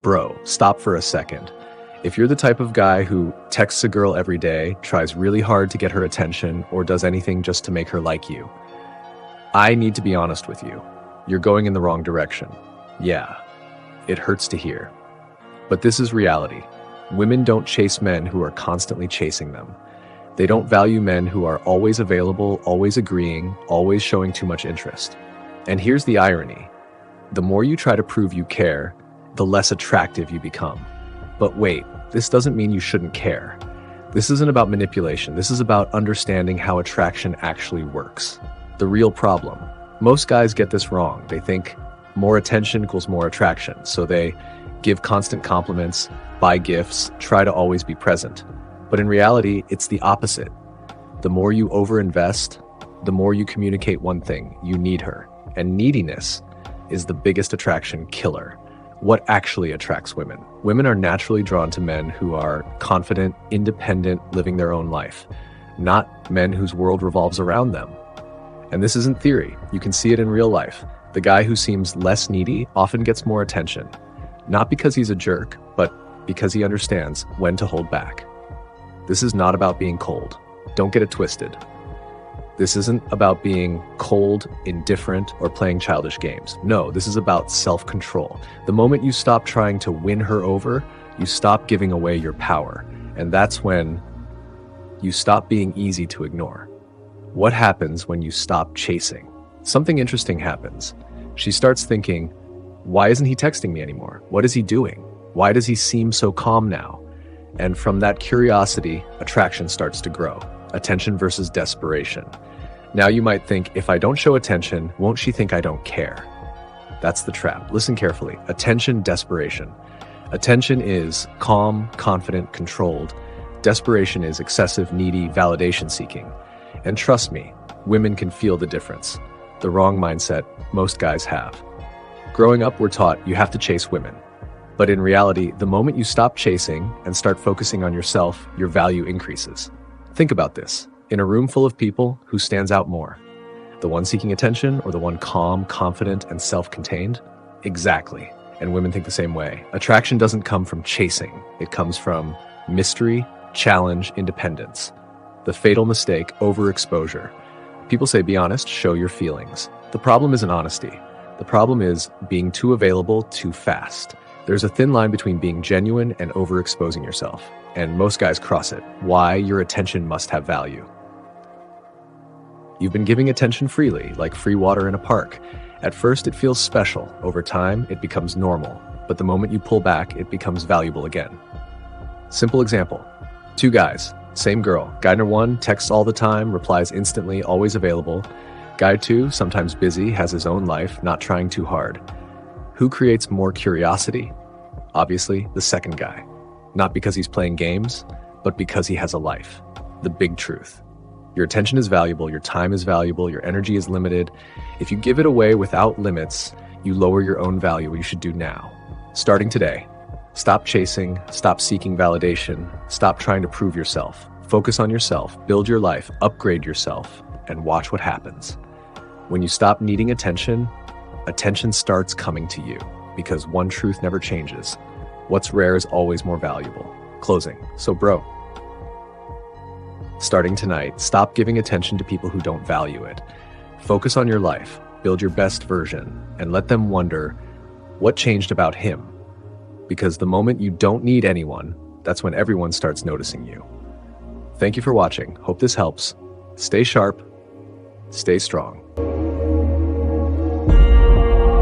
Bro, stop for a second. If you're the type of guy who texts a girl every day, tries really hard to get her attention, or does anything just to make her like you, I need to be honest with you. You're going in the wrong direction. Yeah, it hurts to hear. But this is reality. Women don't chase men who are constantly chasing them. They don't value men who are always available, always agreeing, always showing too much interest. And here's the irony. The more you try to prove you care, the less attractive you become. But wait, this doesn't mean you shouldn't care. This isn't about manipulation. This is about understanding how attraction actually works. The real problem. Most guys get this wrong. They think more attention equals more attraction. So they give constant compliments, buy gifts, try to always be present. But in reality, it's the opposite. The more you overinvest, the more you communicate one thing: you need her. And neediness is the biggest attraction killer. What actually attracts women? Women are naturally drawn to men who are confident, independent, living their own life, not men whose world revolves around them. And this isn't theory. You can see it in real life. The guy who seems less needy often gets more attention, not because he's a jerk, but because he understands when to hold back. This is not about being cold. Don't get it twisted. This isn't about being cold, indifferent, or playing childish games. No, this is about self-control. The moment you stop trying to win her over, you stop giving away your power. And that's when you stop being easy to ignore. What happens when you stop chasing? Something interesting happens. She starts thinking, why isn't he texting me anymore? What is he doing? Why does he seem so calm now? And from that curiosity, attraction starts to grow. Attention versus desperation. Now you might think, if I don't show attention, won't she think I don't care? That's the trap. Listen carefully. Attention, desperation. Attention is calm, confident, controlled. Desperation is excessive, needy, validation seeking. And trust me, women can feel the difference. The wrong mindset most guys have. Growing up, we're taught you have to chase women. But in reality, the moment you stop chasing and start focusing on yourself, your value increases. Think about this. In a room full of people, who stands out more? The one seeking attention or the one calm, confident, and self-contained? Exactly. And women think the same way. Attraction doesn't come from chasing. It comes from mystery, challenge, independence. The fatal mistake, overexposure. People say, be honest, show your feelings. The problem isn't honesty. The problem is being too available too fast. There's a thin line between being genuine and overexposing yourself. And most guys cross it. Why? Your attention must have value. You've been giving attention freely, like free water in a park. At first, it feels special. Over time, it becomes normal. But the moment you pull back, it becomes valuable again. Simple example. Two guys, same girl. Guy number one texts all the time, replies instantly, always available. Guy two, sometimes busy, has his own life, not trying too hard. Who creates more curiosity? Obviously, the second guy. Not because he's playing games, but because he has a life. The big truth. Your attention is valuable, your time is valuable, your energy is limited. If you give it away without limits, you lower your own value, what you should do now. Starting today, stop chasing, stop seeking validation, stop trying to prove yourself. Focus on yourself, build your life, upgrade yourself, and watch what happens. When you stop needing attention, attention starts coming to you, because one truth never changes. What's rare is always more valuable. Closing. So bro, starting tonight, stop giving attention to people who don't value it. Focus on your life, build your best version, and let them wonder what changed about him. Because the moment you don't need anyone, that's when everyone starts noticing you. Thank you for watching. Hope this helps. Stay sharp, stay strong.